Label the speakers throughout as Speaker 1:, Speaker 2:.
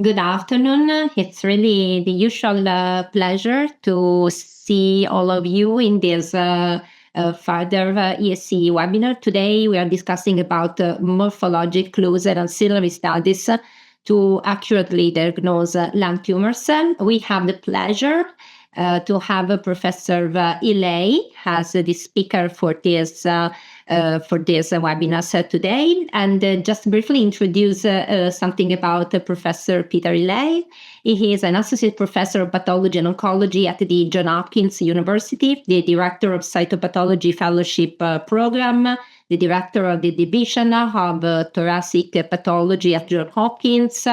Speaker 1: Good afternoon. It's really the usual pleasure to see all of you in this further ESC webinar. Today, we are discussing about morphologic clues and ancillary studies to accurately diagnose lung tumors. We have the pleasure to have Professor Illei as the speaker for this webinar today. And just briefly introduce something about Professor Peter Illei. He is an associate professor of pathology and oncology at the Johns Hopkins University, the director of Cytopathology Fellowship Program, the director of the Division of Thoracic Pathology at Johns Hopkins,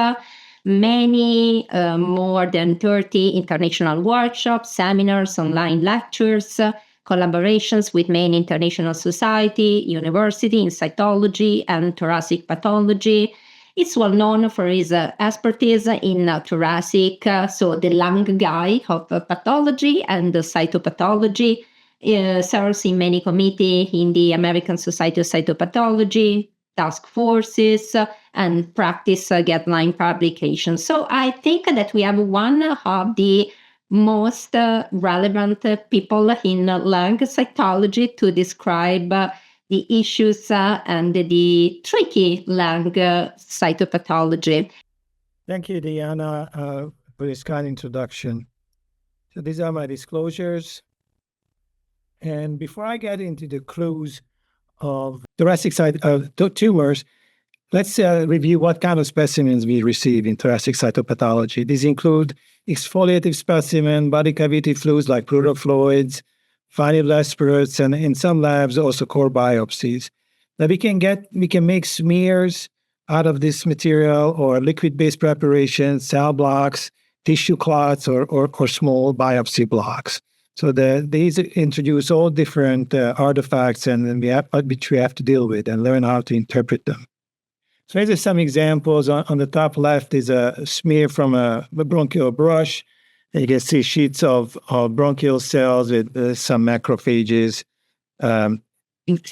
Speaker 1: many more than 30 international workshops, seminars, online lectures, collaborations with many international society, university in cytology and thoracic pathology. It's well known for his expertise in thoracic, so the lung guy of pathology and the cytopathology. Serves in many committees in the American Society of Cytopathology, task forces, and practice guideline publications. So I think that we have one of the most relevant people in lung cytology to describe the issues and the tricky lung cytopathology.
Speaker 2: Thank you, Diana, for this kind introduction. So these are my disclosures. And before I get into the clues of thoracic tumors, let's review what kind of specimens we receive in thoracic cytopathology. These include exfoliative specimen, body cavity fluids like pleural fluids, final aspirates, and in some labs also core biopsies. Now we can make smears out of this material or liquid-based preparations, cell blocks, tissue clots, or small biopsy blocks. So these introduce all different artifacts which we have to deal with and learn how to interpret them. So here's some examples. On the top left is a smear from a bronchial brush. And you can see sheets of bronchial cells with some macrophages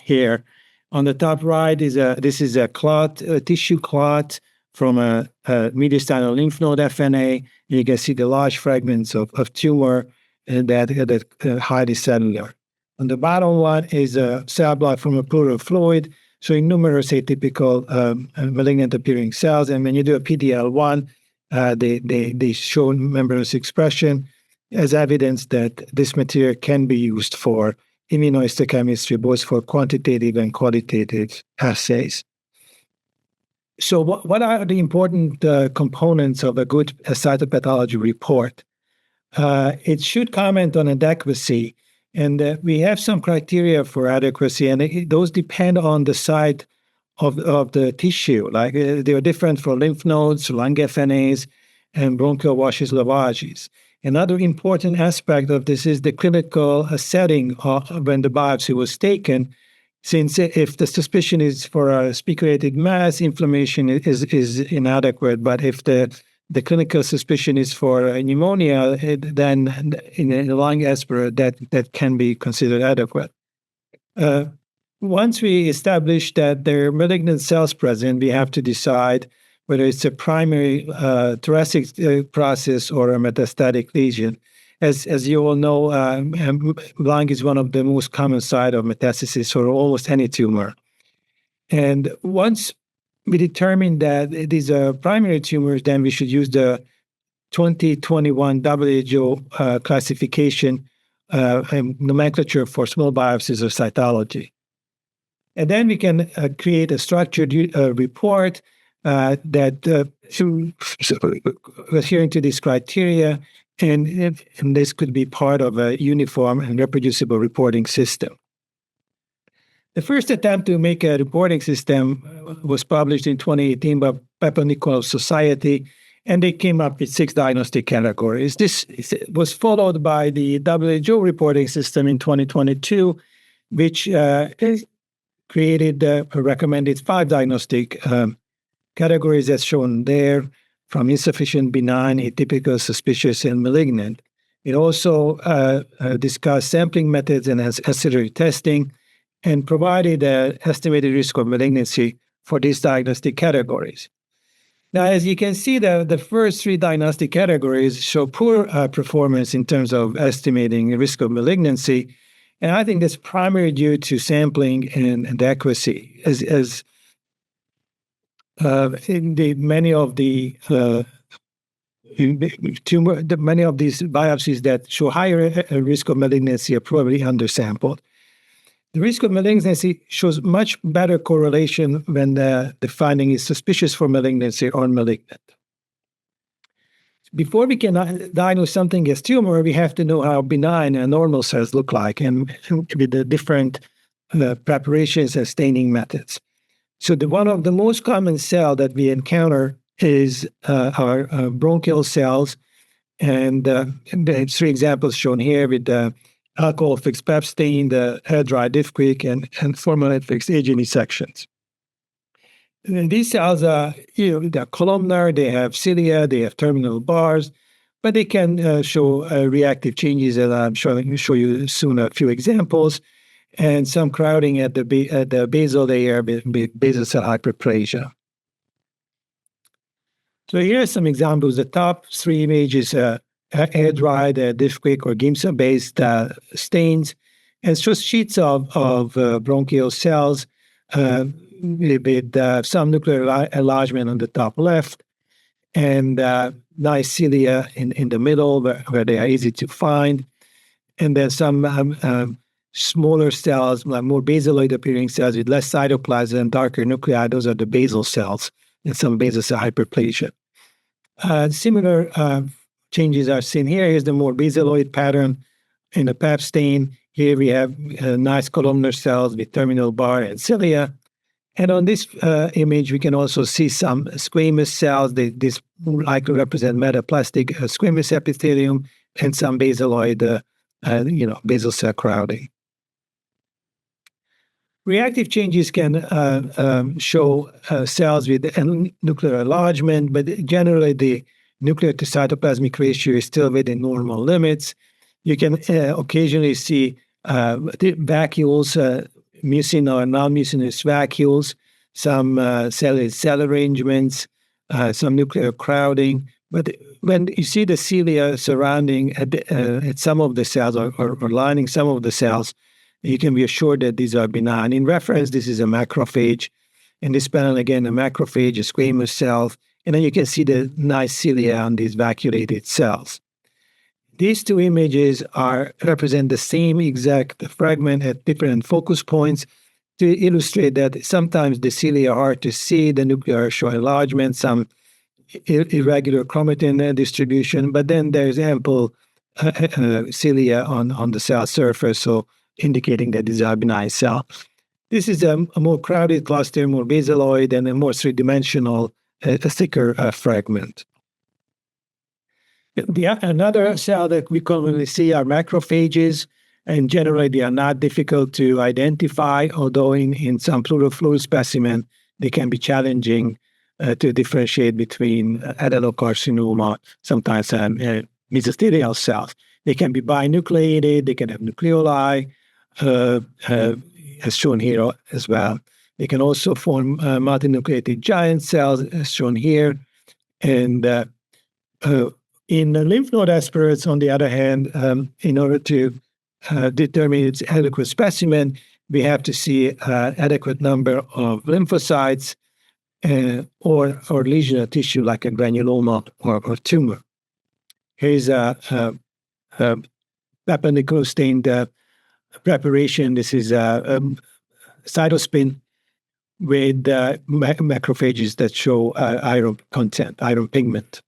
Speaker 2: here. On the top right this is a clot, a tissue clot from a mediastinal lymph node FNA. And you can see the large fragments of tumor that highly cellular. On the bottom one is a cell block from a pleural fluid, showing numerous atypical malignant appearing cells. And when you do a PDL1, they show membranous expression as evidence that this material can be used for immunohistochemistry, both for quantitative and qualitative assays. So what are the important components of a good cytopathology report? It should comment on adequacy, and we have some criteria for adequacy, and those depend on the site of the tissue. Like they are different for lymph nodes, lung FNAs, and bronchial washes lavages. Another important aspect of this is the clinical setting when the biopsy was taken, since if the suspicion is for a speculated mass, inflammation is inadequate, but if the clinical suspicion is for pneumonia, then in a lung aspirate, that can be considered adequate. Once we establish that there are malignant cells present, we have to decide whether it's a primary thoracic process or a metastatic lesion. As you all know, lung is one of the most common sites of metastasis for almost any tumor. And once we determined that these are primary tumors, then we should use the 2021 WHO classification and nomenclature for small biopsies of cytology. And then we can create a structured report that adhering to these criteria, and this could be part of a uniform and reproducible reporting system. The first attempt to make a reporting system was published in 2018 by Papa-Nicolau Society, and they came up with 6 diagnostic categories. This was followed by the WHO reporting system in 2022, which created recommended 5 diagnostic categories as shown there, from insufficient, benign, atypical, suspicious, and malignant. It also discussed sampling methods and ancillary testing, and provided an estimated risk of malignancy for these diagnostic categories. Now, as you can see, the first three diagnostic categories show poor performance in terms of estimating risk of malignancy. And I think that's primarily due to sampling and accuracy. As in many of the many of these biopsies that show higher risk of malignancy are probably undersampled. The risk of malignancy shows much better correlation when the finding is suspicious for malignancy or malignant. Before we can diagnose something as tumor, we have to know how benign and normal cells look like, and with the different preparations and staining methods. So one of the most common cell that we encounter is our bronchial cells, and there's three examples shown here with the alcohol-fixed pap stain, the hair-dry diff-quick, and formalin-fixed H&E sections. And these cells are, they're columnar, they have cilia, they have terminal bars, but they can show reactive changes, and I'm show you soon a few examples, and some crowding at the basal layer with basal cell hyperplasia. So here are some examples. The top three images air-dried, diff-quick, or Giemsa-based stains, and shows sheets of bronchial cells with some nuclear enlargement on the top left, and nice cilia in the middle where they are easy to find, and then some smaller cells, like more basaloid-appearing cells with less cytoplasm, darker nuclei. Those are the basal cells, and some basal cell hyperplasia. Similar changes are seen here. Here's the more basaloid pattern in the pap stain. Here we have nice columnar cells with terminal bar and cilia. And on this image, we can also see some squamous cells. This likely represent metaplastic squamous epithelium and some basaloid, basal cell crowding. Reactive changes can show cells with nuclear enlargement, but generally the nuclear to cytoplasmic ratio is still within normal limits. You can occasionally see vacuoles, mucin or non-mucinous vacuoles, some cell arrangements, some nuclear crowding. But when you see the cilia surrounding at some of the cells or lining some of the cells, you can be assured that these are benign. In reference, this is a macrophage. In this panel, again, a macrophage, a squamous cell, and then you can see the nice cilia on these vacuolated cells. These two images represent the same exact fragment at different focus points to illustrate that sometimes the cilia are hard to see, the nuclei show enlargement, some irregular chromatin distribution, but then there's ample cilia on the cell surface, so indicating that these are benign cells. This is a more crowded cluster, more basaloid, and a more three-dimensional, thicker fragment. Another cell that we commonly see are macrophages, and generally they are not difficult to identify, although in some pleural specimen, they can be challenging to differentiate between adenocarcinoma, sometimes mesothelial cells. They can be binucleated, they can have nucleoli, as shown here as well. They can also form multinucleated giant cells, as shown here. And in lymph node aspirates, on the other hand, in order to determine its adequate specimen, we have to see adequate number of lymphocytes or lesional tissue like a granuloma or tumor. Here's a perpendicular stained preparation. This is a cytospin with macrophages that show iron content, iron pigment.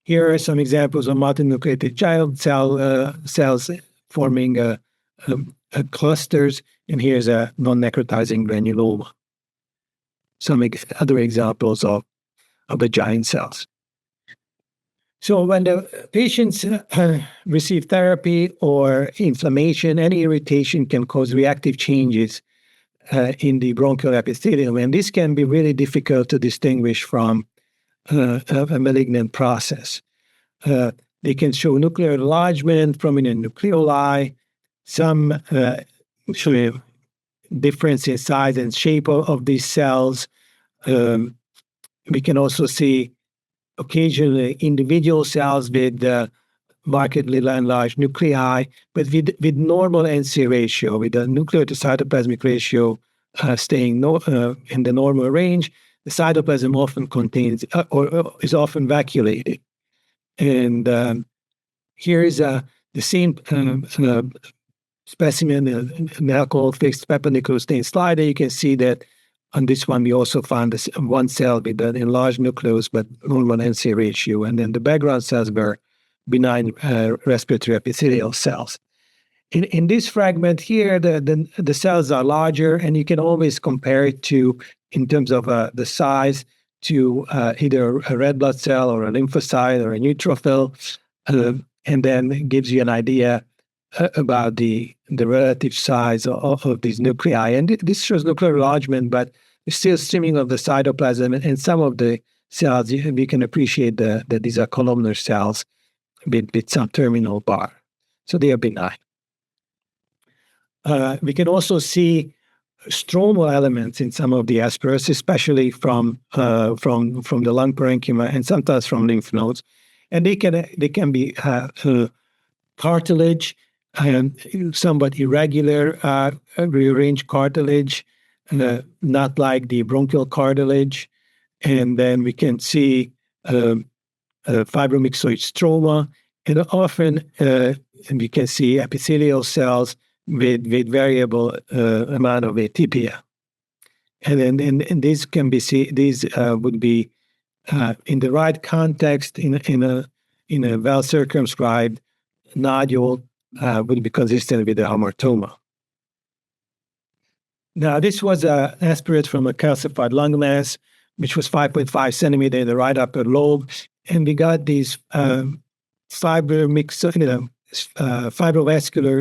Speaker 2: Here are some examples of multinucleated giant cells forming clusters, and here's a non-necrotizing granuloma. Some other examples of the giant cells. So when the patients receive therapy or inflammation, any irritation can cause reactive changes in the bronchial epithelium, and this can be really difficult to distinguish from a malignant process. They can show nuclear enlargement, prominent nucleoli, some difference in size and shape of these cells, We can also see occasionally individual cells with markedly enlarged nuclei, but with normal NC ratio, with the nuclear to cytoplasmic ratio staying in the normal range. The cytoplasm often contains or is often vacuolated. And here is the same specimen, an alcohol-fixed peppernickel stain slider. You can see that on this one, we also found this one cell with an enlarged nucleus, but normal NC ratio. And then the background cells were benign respiratory epithelial cells. In this fragment here, the cells are larger, and you can always compare it to, in terms of the size, to either a red blood cell or a lymphocyte or a neutrophil, and then it gives you an idea about the relative size of these nuclei. And this shows nuclear enlargement, but it's still streaming of the cytoplasm, and some of the cells, we can appreciate that these are columnar cells with some terminal bar. So they are benign. We can also see stromal elements in some of the aspirates, especially from the lung parenchyma and sometimes from lymph nodes, and they can be cartilage and somewhat irregular, rearranged cartilage, not like the bronchial cartilage, and then we can see fibromyxoid stroma, and often we can see epithelial cells with variable amount of atypia. And then these can be would be in the right context in a well circumscribed nodule would be consistent with the hamartoma. Now, this was an aspirate from a calcified lung mass, which was 5.5 centimeter in the right upper lobe, and we got these fibrovascular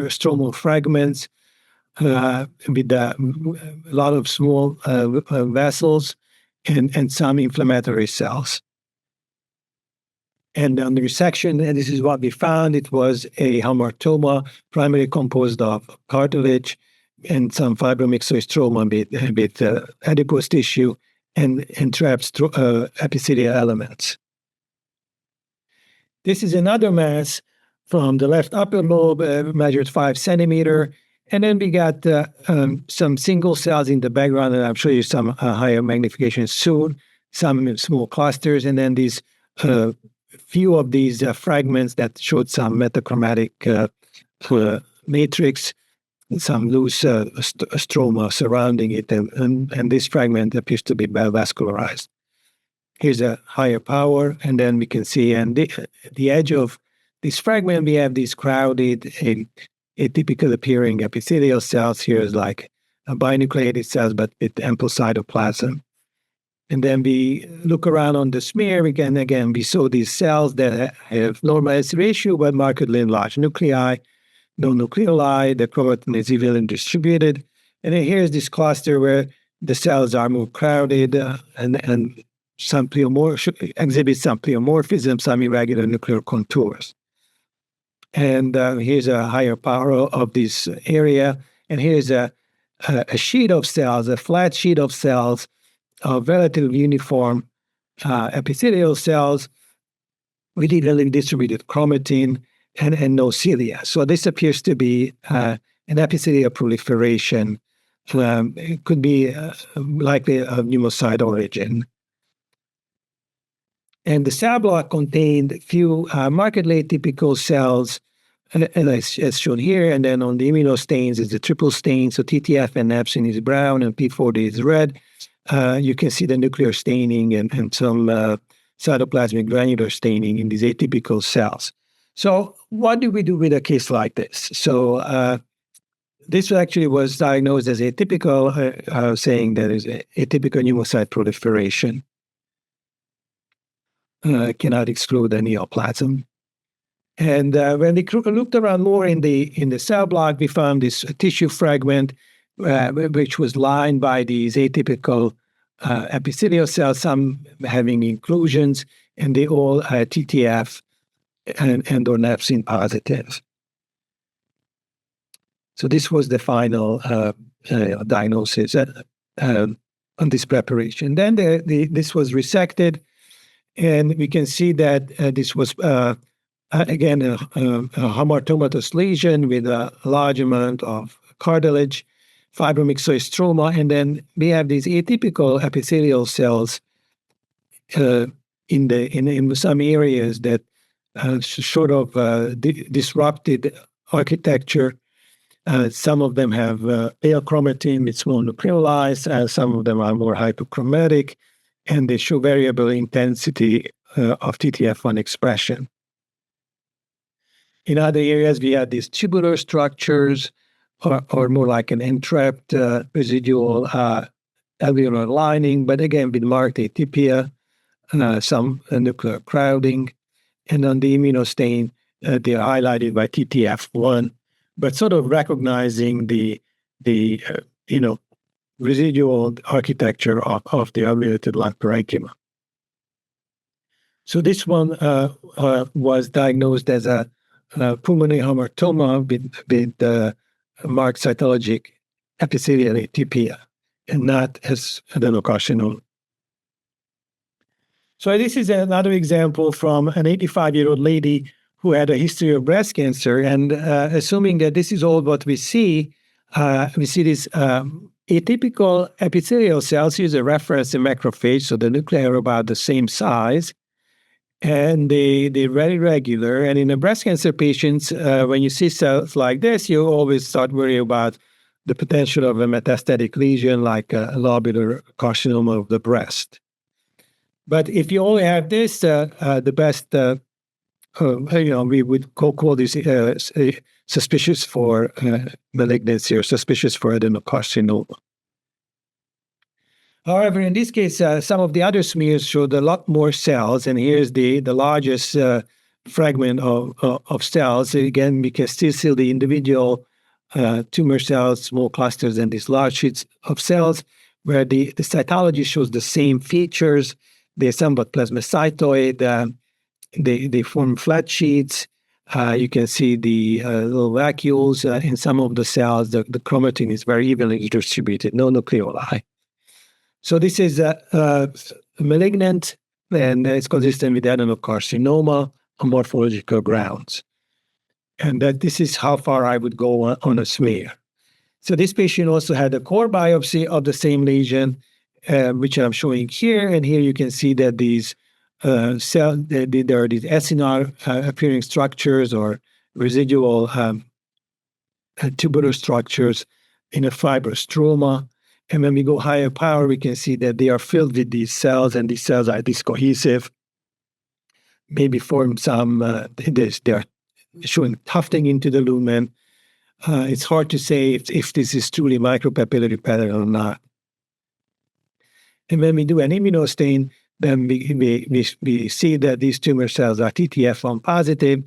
Speaker 2: stromal fragments with a lot of small vessels and some inflammatory cells. And on the resection, and this is what we found, it was a hamartoma primarily composed of cartilage and some fibromyxoid stroma with adipose tissue and trapped epithelial elements. This is another mass from the left upper lobe, measured 5 centimeter. And then we got some single cells in the background, and I'll show you some higher magnification soon, some small clusters, and then these few of these fragments that showed some metachromatic matrix, some loose stroma surrounding it, and this fragment appears to be well vascularized. Here's a higher power, and then we can see, and the edge of this fragment, we have these crowded and atypical appearing epithelial cells. Here is like a binucleated cells, but with ample cytoplasm. And then we look around on the smear, we saw these cells that have normal NC ratio, but markedly enlarged nuclei, no nucleoli, the chromatin is evenly distributed. And then here's this cluster where the cells are more crowded and some exhibit some pleomorphism, some irregular nuclear contours. And here's a higher power of this area. And here's a sheet of cells, a flat sheet of cells, of relatively uniform epithelial cells with evenly distributed chromatin and no cilia. So this appears to be an epithelial proliferation. It could be likely of pneumocyte origin. And the cell block contained few markedly atypical cells, as shown here. And then on the immunostains is the triple stain. So TTF and nepsin is brown and P40 is red. You can see the nuclear staining and some cytoplasmic granular staining in these atypical cells. So what do we do with a case like this? So this actually was diagnosed as atypical, saying that is atypical pneumocyte proliferation. Cannot exclude a neoplasm. And when we looked around more in the cell block, we found this tissue fragment, which was lined by these atypical epithelial cells, some having inclusions, and they all had TTF and or nepsin positive. So this was the final diagnosis. this preparation. Then this was resected, and we can see that this was again a hamartomatous lesion with a large amount of cartilage, fibromyxoid stroma, and then we have these atypical epithelial cells in some areas that sort of disrupted architecture. Some of them have pale chromatin, it's mononucleolized, some of them are more hypochromatic, and they show variable intensity of TTF1 expression. In other areas, we have these tubular structures, or more like an entrapped residual alveolar lining, but again with marked atypia, some nuclear crowding, and on the immunostain, they are highlighted by TTF1, but sort of recognizing the residual architecture of the alveolated lung parenchyma. So this one was diagnosed as a pulmonary hamartoma with marked cytologic epithelial atypia, and not as adenocarcinoma. So this is another example from an 85-year-old lady who had a history of breast cancer, and assuming that this is all what we see this atypical epithelial cells. Here's a reference in macrophage, so the nuclei are about the same size, and they're very regular. And in a breast cancer patients, when you see cells like this, you always start worrying about the potential of a metastatic lesion like a lobular carcinoma of the breast. But if you only have this, the best, we would call this suspicious for malignancy or suspicious for adenocarcinoma. However, in this case, some of the other smears showed a lot more cells, and here's the largest fragment of cells. Again, we can still see the individual tumor cells, small clusters, and these large sheets of cells, where the cytology shows the same features. They're somewhat plasmacytoid. They form flat sheets. You can see the little vacuoles in some of the cells. The chromatin is very evenly distributed, no nucleoli. So this is malignant, and it's consistent with adenocarcinoma on morphological grounds. And that this is how far I would go on a smear. So this patient also had a core biopsy of the same lesion, which I'm showing here. And here you can see that these cells, there are these SNR appearing structures or residual tubular structures in a fibrous stroma. And when we go higher power, we can see that they are filled with these cells, and these cells are discohesive, maybe form some, they're showing tufting into the lumen. It's hard to say if this is truly micropapillary pattern or not. And when we do an immunostain, then we see that these tumor cells are TTF1 positive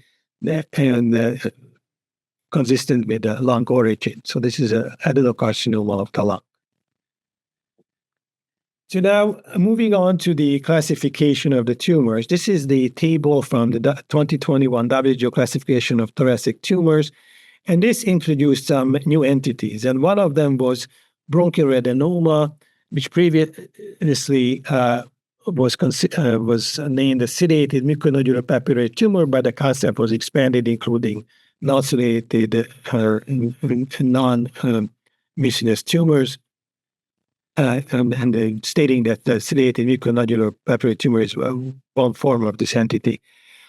Speaker 2: and consistent with the lung origin. So this is an adenocarcinoma of the lung. So now, moving on to the classification of the tumors. This is the table from the 2021 WHO classification of thoracic tumors, and this introduced some new entities. And one of them was bronchial adenoma, which previously was named a sedated muconodular papillary tumor, but the concept was expanded, including non-sedated non-mucinous tumors. And stating that the sedated muconodular papillary tumor is one form of this entity.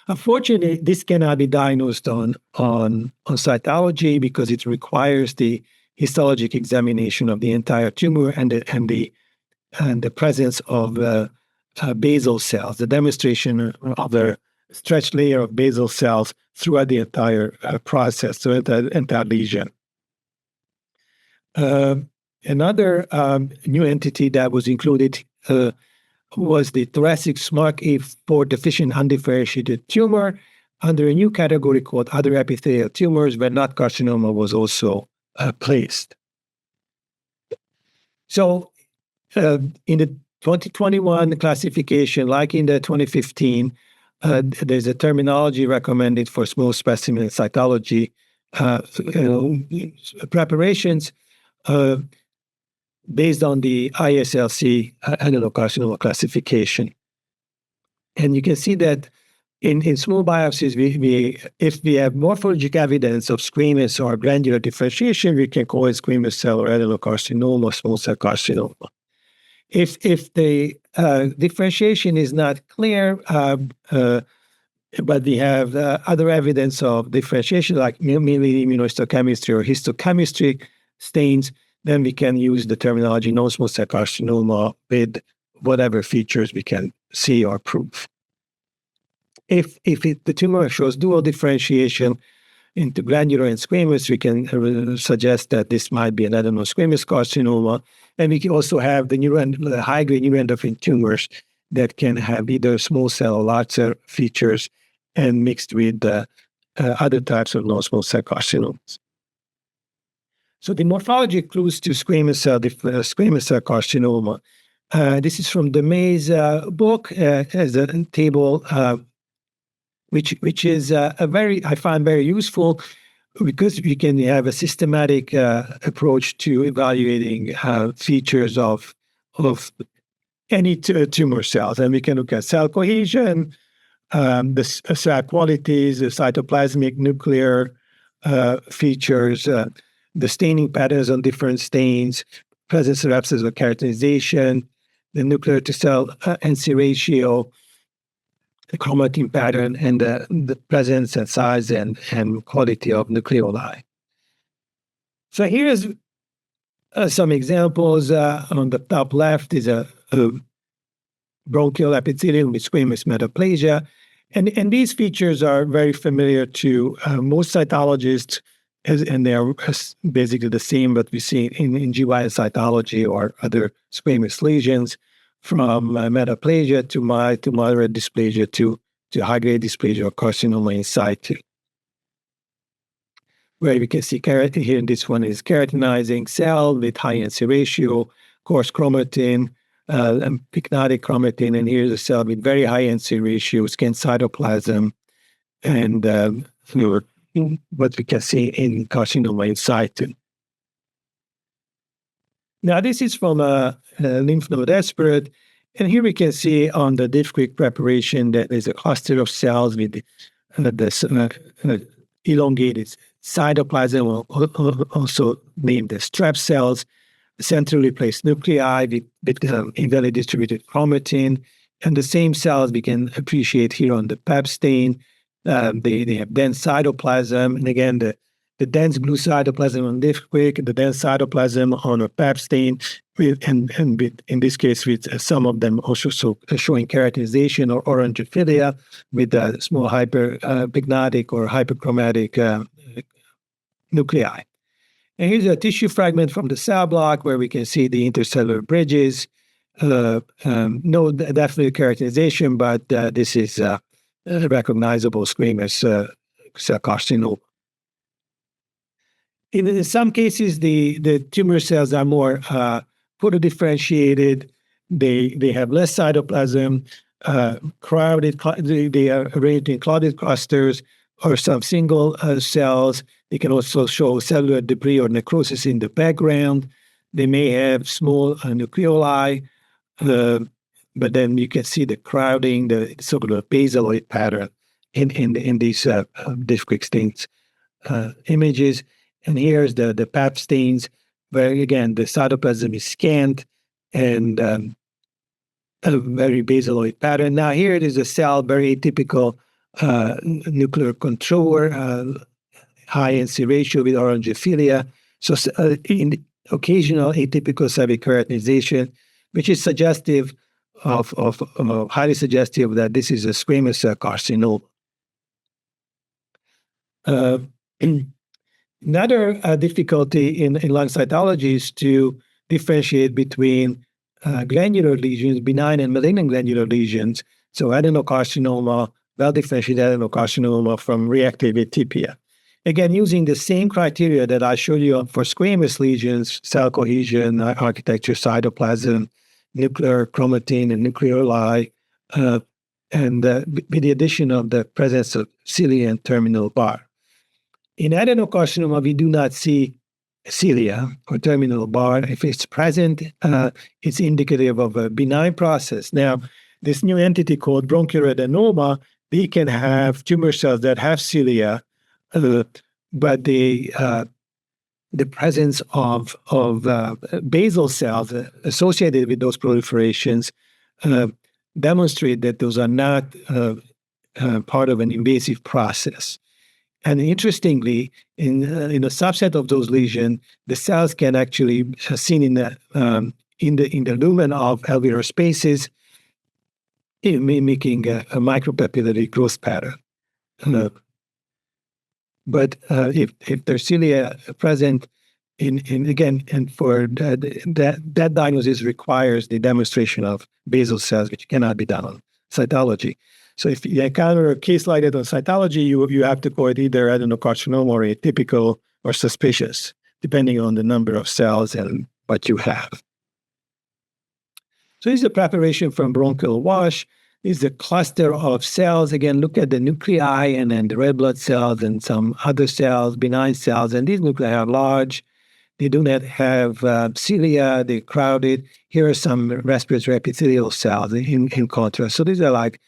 Speaker 2: Unfortunately, this cannot be diagnosed on cytology because it requires the histologic examination of the entire tumor and the presence of basal cells, the demonstration of a stretched layer of basal cells throughout the entire process, so the entire lesion. Another new entity that was included was the thoracic SMARCA4 deficient undifferentiated tumor under a new category called other epithelial tumors, where not carcinoma was also placed. So in the 2021 classification, like in the 2015, there's a terminology recommended for small specimen cytology preparations. based on the ISLC adenocarcinoma classification. And you can see that in small biopsies, if we have morphologic evidence of squamous or glandular differentiation, we can call it squamous cell or adenocarcinoma, small cell carcinoma. If the differentiation is not clear, but we have other evidence of differentiation, like merely immunohistochemistry or histochemistry stains, then we can use the terminology non-small cell carcinoma with whatever features we can see or prove. If the tumor shows dual differentiation into glandular and squamous, we can suggest that this might be an adenosquamous carcinoma. And we can also have the high-grade neuroendocrine tumors that can have either small cell or large cell features and mixed with other types of non-small cell carcinomas. So the morphologic clues to squamous cell carcinoma. This is from Demey's book as a table, which is I find very useful because we can have a systematic approach to evaluating features of any tumor cells, and we can look at cell cohesion, the cell qualities, the cytoplasmic nuclear features, the staining patterns on different stains, presence of absence of keratinization, the nuclear to cell NC ratio, the chromatin pattern, and the presence and size and quality of nucleoli. So here's some examples. On the top left is a bronchial epithelium with squamous metaplasia. And these features are very familiar to most cytologists, and they are basically the same that we see in GYN cytology or other squamous lesions, from metaplasia to mild to moderate dysplasia to high-grade dysplasia or carcinoma in situ. Where we can see keratin here, this one is keratinizing cell with high NC ratio, coarse chromatin, and pycnotic chromatin, and here's a cell with very high NC ratio, skin cytoplasm, and what we can see in carcinoma in situ. Now, this is from a lymph node aspirate, and here we can see on the diff-quick preparation that there's a cluster of cells with this elongated cytoplasm, also named as strep cells, centrally placed nuclei with evenly distributed chromatin, and the same cells we can appreciate here on the PEP stain. They have dense cytoplasm, and again, the dense blue cytoplasm on diff-quick, the dense cytoplasm on a PEP stain, and in this case, with some of them also showing keratinization or orangophilia with small hyperpygnotic or hyperchromatic nuclei. And here's a tissue fragment from the cell block where we can see the intercellular bridges. No definitely keratinization, but this is a recognizable squamous cell carcinoma. In some cases, the tumor cells are more photodifferentiated. They have less cytoplasm, crowded. They are arranged in clotted clusters or some single cells. They can also show cellular debris or necrosis in the background. They may have small nucleoli, but then you can see the crowding, the so-called basaloid pattern in these diff-quick stains images. And here's the PAP stains, where again the cytoplasm is scant and a very basaloid pattern. Now here it is a cell, very atypical nuclear controller, high NC ratio with orangophilia. So in occasional atypical cervic keratinization, which is suggestive of highly suggestive that this is a squamous cell carcinoma. Another difficulty in lung cytology is to differentiate between glandular lesions, benign and malignant glandular lesions, so adenocarcinoma, well-differentiated adenocarcinoma from reactive atypia. Again, using the same criteria that I showed you for squamous lesions, cell cohesion, architecture, cytoplasm, nuclear chromatin, and nucleoli, and with the addition of the presence of cilia and terminal bar. In adenocarcinoma, we do not see cilia or terminal bar. If it's present, it's indicative of a benign process. Now, this new entity called bronchial adenoma, they can have tumor cells that have cilia, but the presence of basal cells associated with those proliferations demonstrate that those are not part of an invasive process. And interestingly, in a subset of those lesions, the cells can actually be seen in the lumen of alveolar spaces, mimicking a micropapillary growth pattern. But if there's cilia present, and for that diagnosis requires the demonstration of basal cells, which cannot be done on cytology. So if you encounter a case like that on cytology, you have to call it either adenocarcinoma or atypical or suspicious, depending on the number of cells and what you have. So this is a preparation from bronchial wash. This is a cluster of cells. Again, look at the nuclei and then the red blood cells and some other cells, benign cells. And these nuclei are large. They do not have cilia. They're crowded. Here are some respiratory epithelial cells in contrast. So these are like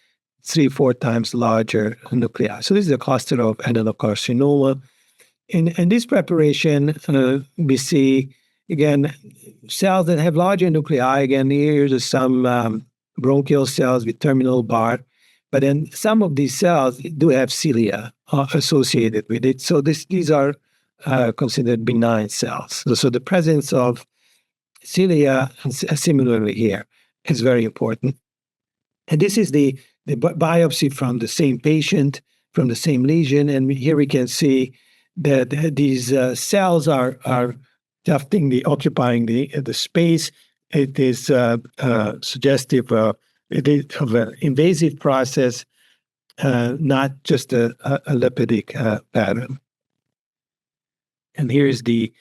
Speaker 2: 3-4 times larger nuclei. So this is a cluster of adenocarcinoma. In this preparation, we see, again, cells that have larger nuclei. Again, here's some bronchial cells with terminal bar. But then some of these cells do have cilia associated with it. So these are considered benign cells. So the presence of cilia, similarly here, is very important. And this is the biopsy from the same patient, from the same lesion. And here we can see that these cells are occupying the space. It is suggestive of an invasive process, not just a lipidic pattern. And here's the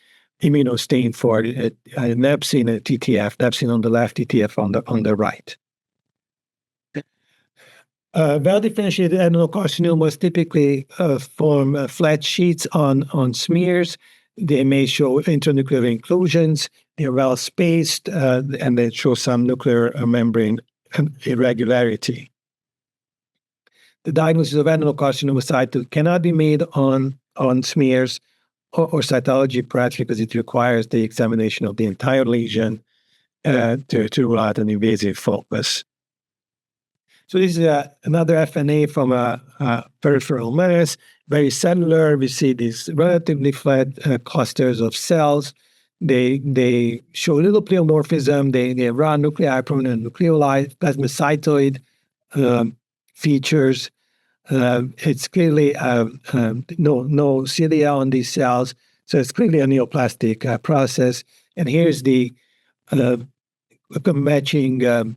Speaker 2: immunostain for nepsin and TTF, nepsin on the left, TTF on the right. Well-differentiated adenocarcinomas typically form flat sheets on smears. They may show intranuclear inclusions. They're well spaced, and they show some nuclear membrane irregularity. The diagnosis of adenocarcinoma situ cannot be made on smears or cytology, perhaps because it requires the examination of the entire lesion to rule out an invasive focus. So this is another FNA from a peripheral mass, very cellular. We see these relatively flat clusters of cells. They show little pleomorphism. They run nuclei, prominent nucleoli, plasmacytoid features. It's clearly no cilia on these cells, so it's clearly a neoplastic process. And here's the matching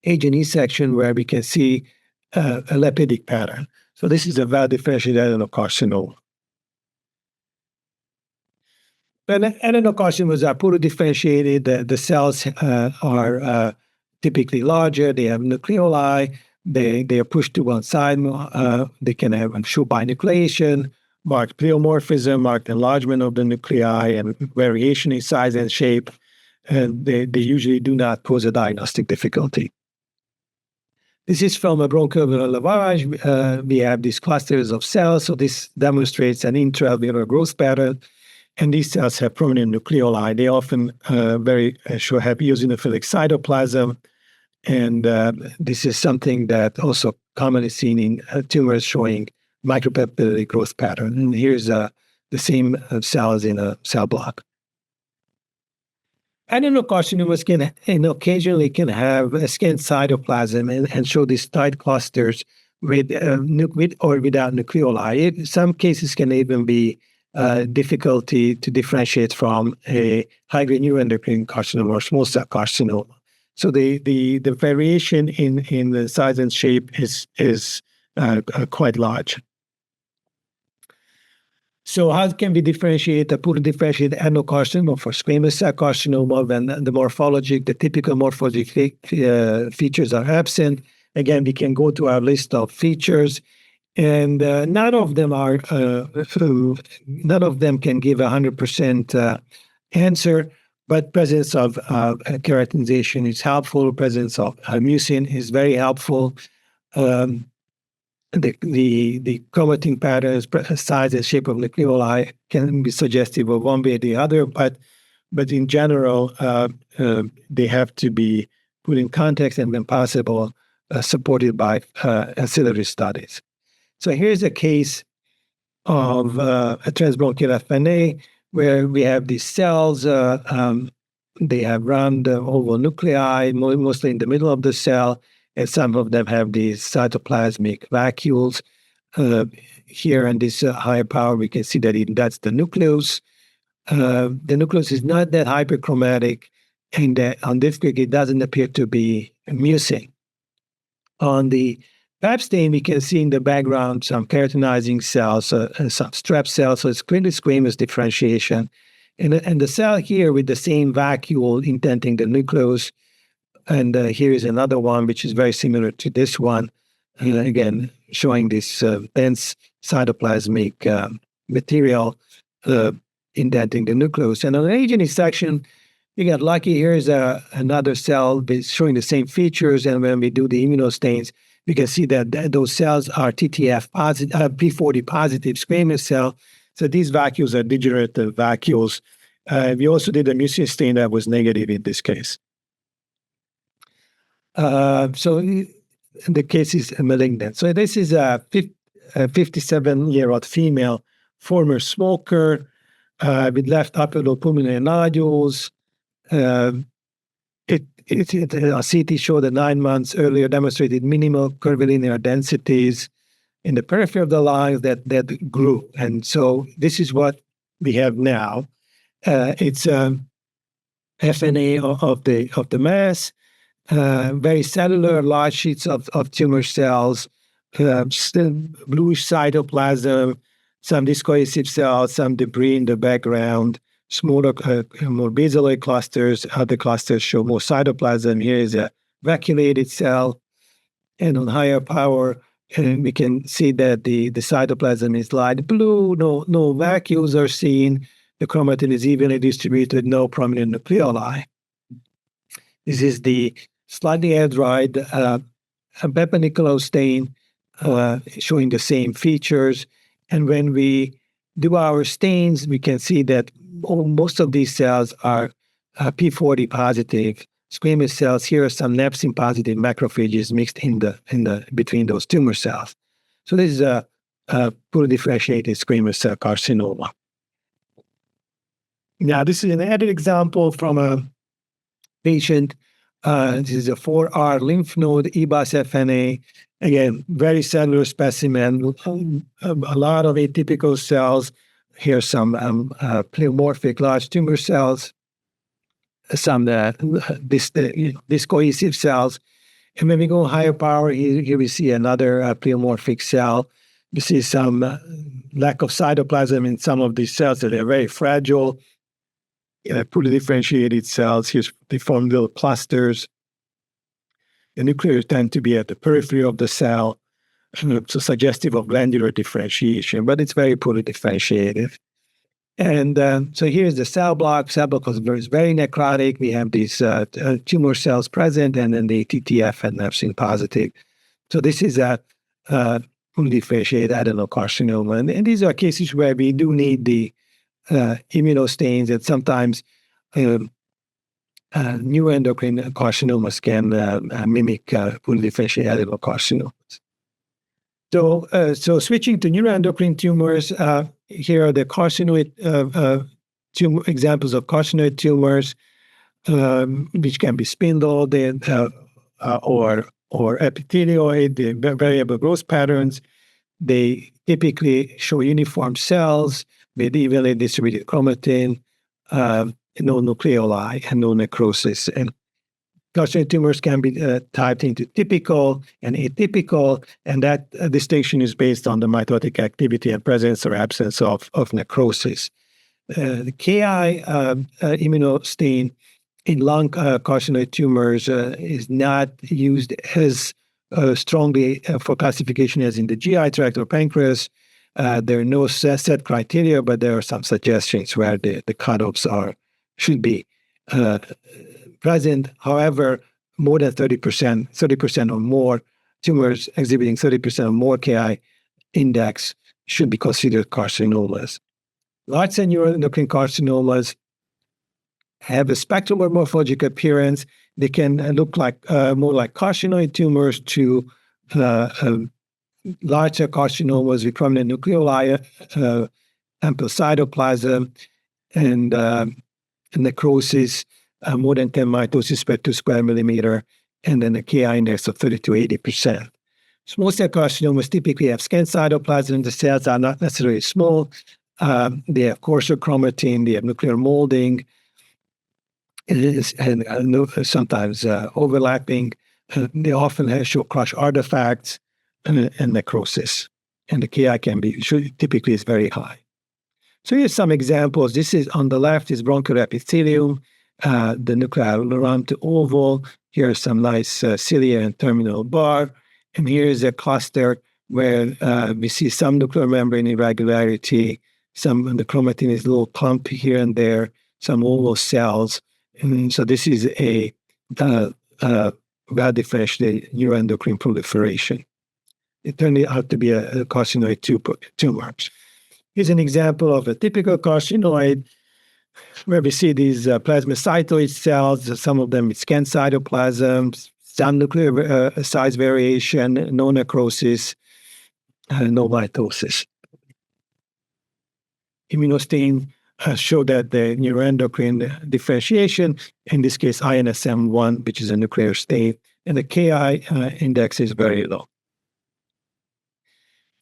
Speaker 2: H&E section where we can see a lipidic pattern. So this is a well-differentiated adenocarcinoma. And adenocarcinomas are poorly differentiated. The cells are typically larger. They have nucleoli. They are pushed to one side. They can have show binucleation, marked pleomorphism, marked enlargement of the nuclei, and variation in size and shape. And they usually do not pose a diagnostic difficulty. This is from a bronchoalveolar lavage. We have these clusters of cells. So this demonstrates an intraalveolar growth pattern. And these cells have prominent nucleoli. They often have eosinophilic cytoplasm. And this is something that also commonly seen in tumors showing micropapillary growth pattern. And here's the same cells in a cell block. Adenocarcinomas occasionally can have a skin cytoplasm and show these tight clusters with or without nucleoli. Some cases can even be difficulty to differentiate from a high-grade neuroendocrine carcinoma or small cell carcinoma. So the variation in the size and shape is quite large. So how can we differentiate a poorly differentiated adenocarcinoma for squamous cell carcinoma when the morphologic, the typical morphologic features are absent? Again, we can go to our list of features, And none of them can give 100% answer, but presence of keratinization is helpful. Presence of mucin is very helpful. The chromatin patterns, size and shape of nucleoli can be suggestive of one way or the other, but in general, they have to be put in context and, when possible, supported by ancillary studies. So here's a case of a transbronchial FNA where we have these cells. They have round oval nuclei, mostly in the middle of the cell, and some of them have these cytoplasmic vacuoles. Here in this higher power, we can see that that's the nucleus. The nucleus is not that hyperchromatic, and on this figure, it doesn't appear to be mucin. On the Pap stain, we can see in the background some keratinizing cells, and some strep cells, so it's clearly squamous differentiation. And the cell here with the same vacuole indenting the nucleus, and here is another one which is very similar to this one, again showing this dense cytoplasmic material indenting the nucleus. And on an agent section, you got lucky. Here's another cell showing the same features, and when we do the immunostains, we can see that those cells are TTF positive, P40 positive squamous cell. So these vacuoles are degenerative vacuoles. We also did a mucin stain that was negative in this case. So the case is malignant. So this is a 57-year-old female, former smoker, with left upper lobe pulmonary nodules. A CT showed that 9 months earlier demonstrated minimal curvilinear densities in the periphery of the lungs that grew. And so this is what we have now. It's FNA of the mass, very cellular, large sheets of tumor cells, still bluish cytoplasm, some discohesive cells, some debris in the background, smaller, more basaloid clusters. Other clusters show more cytoplasm. Here is a vacuolated cell. And on higher power, we can see that the cytoplasm is light blue. No vacuoles are seen. The chromatin is evenly distributed, no prominent nucleoli. This is the slightly air-dried Bepanicolo stain showing the same features. And when we do our stains, we can see that most of these cells are P40 positive squamous cells. Here are some nepsin positive macrophages mixed in the between those tumor cells. So this is a poorly differentiated squamous cell carcinoma. Now, this is an added example from a patient. This is a 4R lymph node, EBOS FNA. Again, very cellular specimen, a lot of atypical cells. Here's some pleomorphic large tumor cells, some discohesive cells. And when we go higher power, here we see another pleomorphic cell. We see some lack of cytoplasm in some of these cells that are very fragile. Poorly differentiated cells. Here they form little clusters. The nuclei tend to be at the periphery of the cell, so suggestive of glandular differentiation, but it's very poorly differentiated. And so here's the cell block. Cell block is very necrotic. We have these tumor cells present, and then the TTF and nepsin positive. So this is a poorly differentiated adenocarcinoma. And these are cases where we do need the immunostains, and sometimes neuroendocrine carcinomas can mimic poorly differentiated adenocarcinomas. So switching to neuroendocrine tumors, here are the carcinoid examples of carcinoid tumors, which can be spindled or epithelioid, the variable growth patterns. They typically show uniform cells with evenly distributed chromatin, no nucleoli, and no necrosis. And carcinoid tumors can be typed into typical and atypical, and that distinction is based on the mitotic activity and presence or absence of necrosis. The Ki immunostain in lung carcinoid tumors is not used as strongly for classification as in the GI tract or pancreas. There are no set criteria, but there are some suggestions where the cutoffs should be present. However, more than 30% or more tumors exhibiting 30% or more Ki index should be considered carcinomas. Large cell neuroendocrine carcinomas have a spectrum or morphologic appearance. They can look like more like carcinoid tumors to large cell carcinomas with prominent nucleoli, ample cytoplasm, and necrosis, more than 10 mitosis per 2 square millimeter, and then a Ki index of 30 to 80%. Small cell carcinomas typically have scant cytoplasm. The cells are not necessarily small. They have coarser chromatin. They have nuclear molding, and sometimes overlapping. They often show crush artifacts and necrosis. And the Ki typically is very high. So here's some examples. This is on the left is bronchial epithelium, the nuclear round to oval. Here are some nice cilia and terminal bar. And here is a cluster where we see some nuclear membrane irregularity. The chromatin is a little clump here and there, some oval cells. And so this is a well-differentiated neuroendocrine proliferation. It turned out to be a carcinoid tumor. Here's an example of a typical carcinoid where we see these plasmacytoid cells, some of them with scant cytoplasm, some nuclear size variation, no necrosis, no mitosis. Immunostain show that the neuroendocrine differentiation, in this case INSM1, which is a nuclear stain, and the Ki index is very low.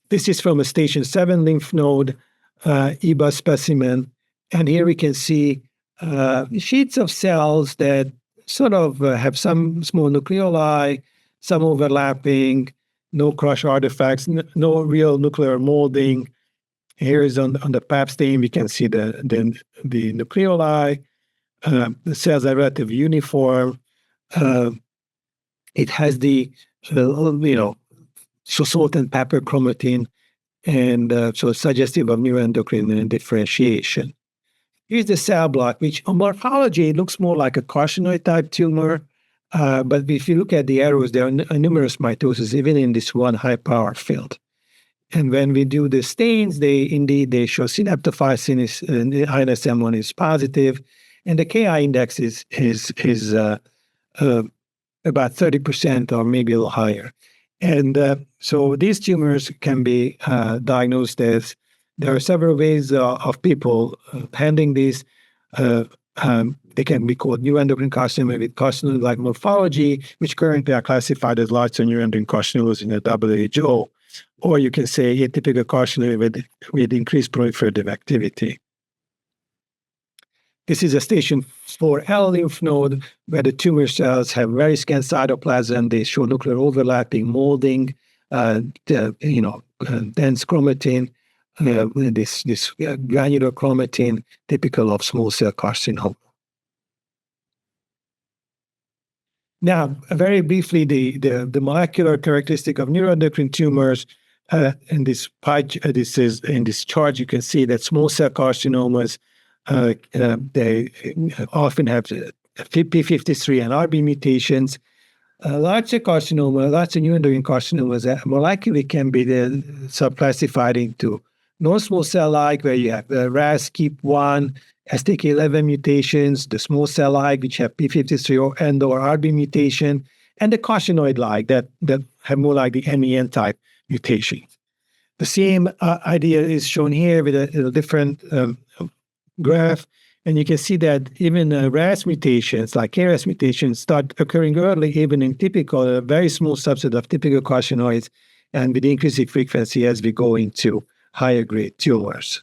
Speaker 2: This is from a station 7 lymph node EBA specimen. And here we can see sheets of cells that sort of have some small nucleoli, some overlapping, no crush artifacts, no real nuclear molding. Here is on the pap stain, we can see the nucleoli. The cells are relatively uniform. It has the, so salt and pepper chromatin, and so suggestive of neuroendocrine differentiation. Here's the cell block, which on morphology looks more like a carcinoid type tumor. But if you look at the arrows, there are numerous mitoses, even in this one high power field. And when we do the stains, they show synaptophysin INSM1 is positive, and the Ki index is about 30% or maybe a little higher. And so these tumors can be diagnosed as, there are several ways of people handling these. They can be called neuroendocrine carcinoma with carcinoma-like morphology, which currently are classified as large cell neuroendocrine carcinomas in the WHO. Or you can say atypical carcinoma with increased proliferative activity. This is a station 4L lymph node where the tumor cells have very scant cytoplasm. They show nuclear overlapping, molding, dense chromatin, this granular chromatin, typical of small cell carcinoma. Now, very briefly, the molecular characteristic of neuroendocrine tumors. In this chart, you can see that small cell carcinomas they often have p53 and RB mutations. Large cell carcinoma, large cell neuroendocrine carcinomas molecularly can be subclassified into non-small cell-like, where you have RAS, KEAP1, STK11 mutations, the small cell-like, which have p53 and/or RB mutation, and the carcinoid-like that have more like the MEN type mutations. The same idea is shown here with a different graph, and you can see that even RAS mutations, like KRAS mutations, start occurring early, even in a very small subset of typical carcinoids, and with increasing frequency as we go into higher grade tumors.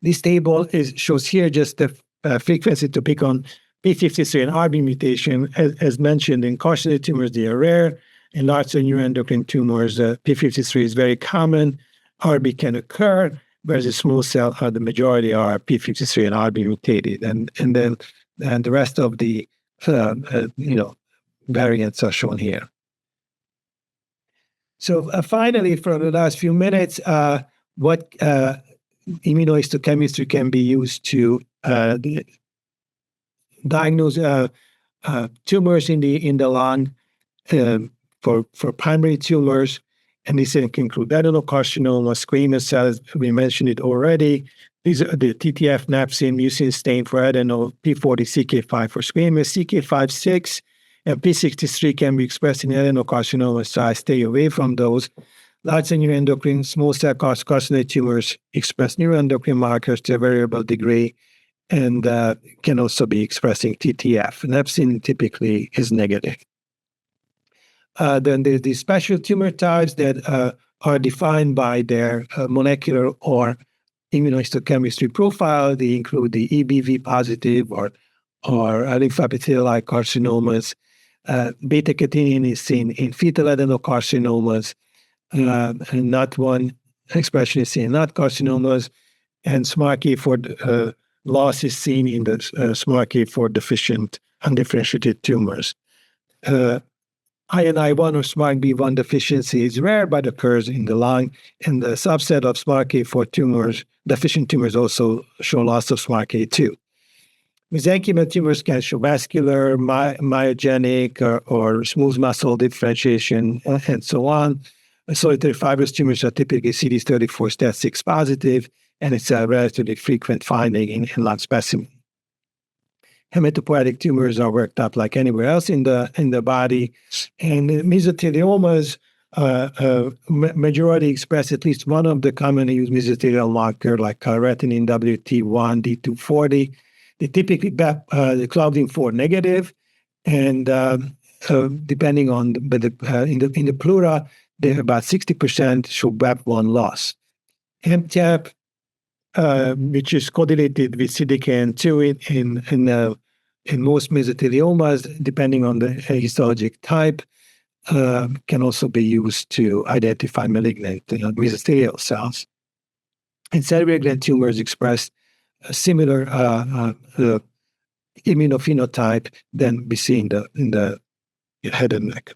Speaker 2: This table shows here just the frequency to pick on p53 and RB mutation. As mentioned, in carcinoid tumors, they are rare. In large cell neuroendocrine tumors, p53 is very common. RB can occur, whereas the small cell, the majority are p53 and RB mutated, and then the rest of the variants are shown here. So finally, for the last few minutes, what immunohistochemistry can be used to diagnose tumors in the lung for primary tumors, and this can include adenocarcinoma, squamous cells. We mentioned it already. These are the TTF, napsin, mucin stain for adeno, P40, CK5 for squamous, CK5-6, and P63 can be expressed in adenocarcinoma, so I stay away from those. Large cell neuroendocrine, small cell carcinoma tumors express neuroendocrine markers to a variable degree, and can also be expressing TTF. Napsin typically is negative. Then there's the special tumor types that are defined by their molecular or immunohistochemistry profile. They include the EBV positive or lymphoepithelial carcinomas. Beta-catenin is seen in fetal adenocarcinomas. And not one expression is seen in NOT carcinomas. And SMARCA4 loss is seen in the SMARCA4 deficient undifferentiated tumors. INI1 or SMARCB1 deficiency is rare but occurs in the lung, and the subset of SMARCA4 tumors, deficient tumors, also show loss of SMARCA2. Mesenchymal tumors can show vascular, myogenic, or smooth muscle differentiation, and so on. Solitary fibrous tumors are typically CD34 STAT6 positive, and it's a relatively frequent finding in lung specimen. Hematopoietic tumors are worked up like anywhere else in the body, and mesotheliomas, majority express at least one of the commonly used mesothelial marker like carotene WT1, D240. They typically Claudin-4 negative, and depending on in the pleura, they're about 60% show BAP1 loss. MTAP, which is correlated with CDKN2 in most mesotheliomas, depending on the histologic type, can also be used to identify malignant mesothelial cells. And salivary gland tumors express a similar immunophenotype than we see in the head and neck.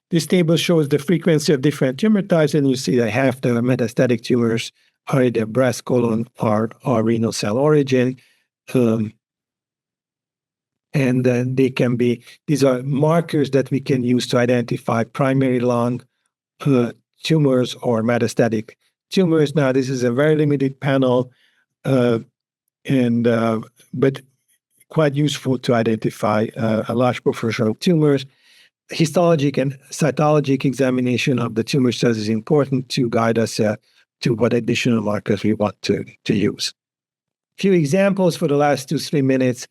Speaker 2: This table shows the frequency of different tumor types, and you see that half the metastatic tumors are either breast, colon, or renal cell origin. And then these are markers that we can use to identify primary lung tumors or metastatic tumors. Now, this is a very limited panel, but quite useful to identify a large proportion of tumors. Histologic and cytologic examination of the tumor cells is important to guide us to what additional markers we want to use. A few examples for the last 2-3 minutes.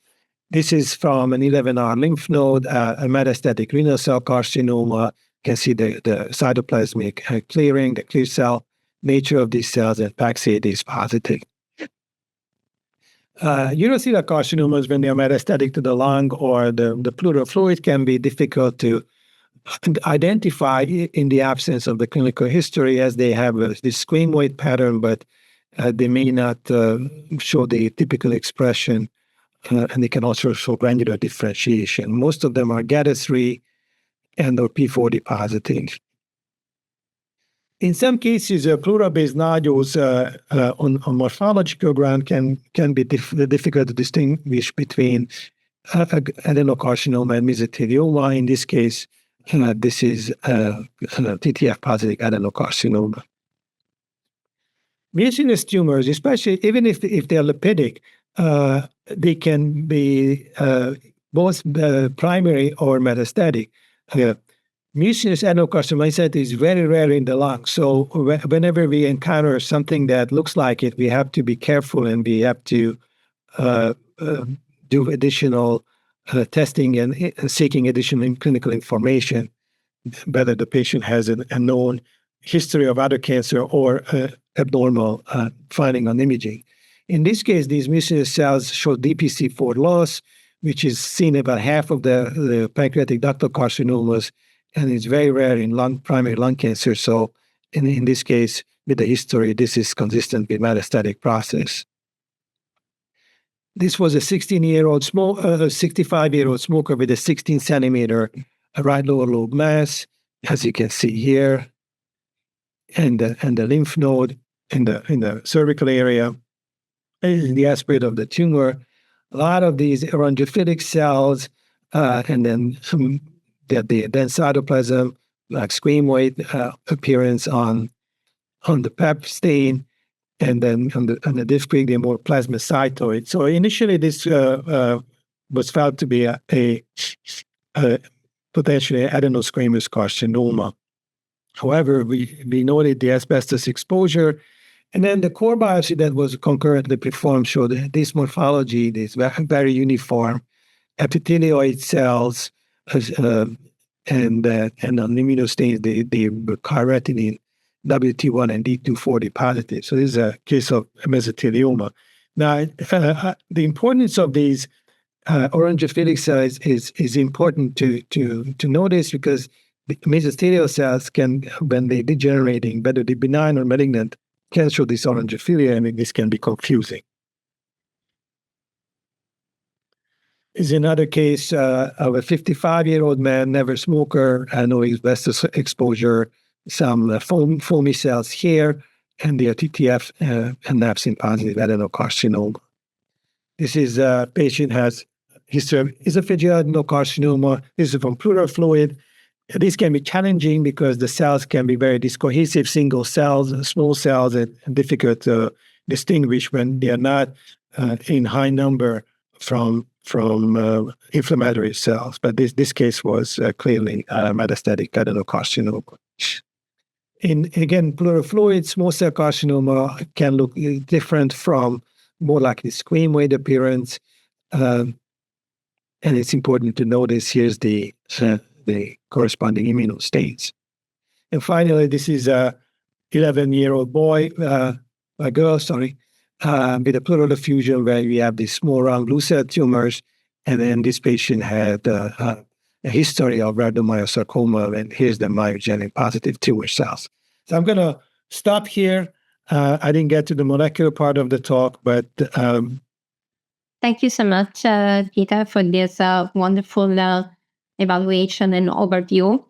Speaker 2: This is from an 11R lymph node, a metastatic renal cell carcinoma. You can see the cytoplasmic clearing, the clear cell nature of these cells, and PAX8 is positive. Urothelial carcinomas, when they are metastatic to the lung or the pleural fluid, can be difficult to identify in the absence of the clinical history, as they have this squamoid pattern, but they may not show the typical expression, and they can also show granular differentiation. Most of them are GATA3 and or P40 positive. In some cases, pleural-based nodules on morphological ground can be difficult to distinguish between adenocarcinoma and mesothelioma. In this case, this is TTF-positive adenocarcinoma. Mucinous tumors, especially even if they're lipidic, they can be both primary or metastatic. Mucinous adenocarcinoma is very rare in the lung. So whenever we encounter something that looks like it, we have to be careful, and we have to do additional testing and seeking additional clinical information, whether the patient has a known history of other cancer or abnormal finding on imaging. In this case, these mucinous cells show DPC4 loss, which is seen about half of the pancreatic ductal carcinomas, and it's very rare in primary lung cancer. So in this case, with the history, this is consistent with metastatic process. This was a 65-year-old smoker with a 16 centimeter right lower lobe mass, as you can see here, and the lymph node in the cervical cytopathology is the aspect of the tumor. A lot of these orangophilic cells, and then the cytoplasm, like squamoid appearance on the PEP stain, and then on the discrete, they're more plasmacytoid. So initially, this was felt to be a potentially adenosquamous carcinoma. However, we noted the asbestos exposure, and then the core biopsy that was concurrently performed showed this morphology, this very uniform epithelioid cells, and on immunostains, the carotene WT1 and D240 positive. So this is a case of mesothelioma. Now, the importance of these orangophilic cells is important to notice, because the mesothelial cells can, when they're degenerating, whether they're benign or malignant, can show this orangophilia, and this can be confusing. Is another case of a 55-year-old man, never smoker, no asbestos exposure, some foamy cells here, and the TTF and napsin positive adenocarcinoma. This is a patient has history of esophageal adenocarcinoma. This is from pleural fluid. This can be challenging because the cells can be very discohesive, single cells, small cells, and difficult to distinguish when they are not in high number from inflammatory cells. But this case was clearly metastatic adenocarcinoma. Again, pleural fluid, small cell carcinoma can look different from more like the squamoid appearance. And it's important to notice here's the corresponding immunostains. And finally, this is a 11-year-old boy, a girl, with a pleural effusion where we have these small round blue cell tumors. And then this patient had a history of rhabdomyosarcoma, and here's the myogenic positive tumor cells. So I'm going to stop here. I didn't get to the molecular part of the talk, but
Speaker 1: thank you so much, Peter, for this wonderful evaluation and overview.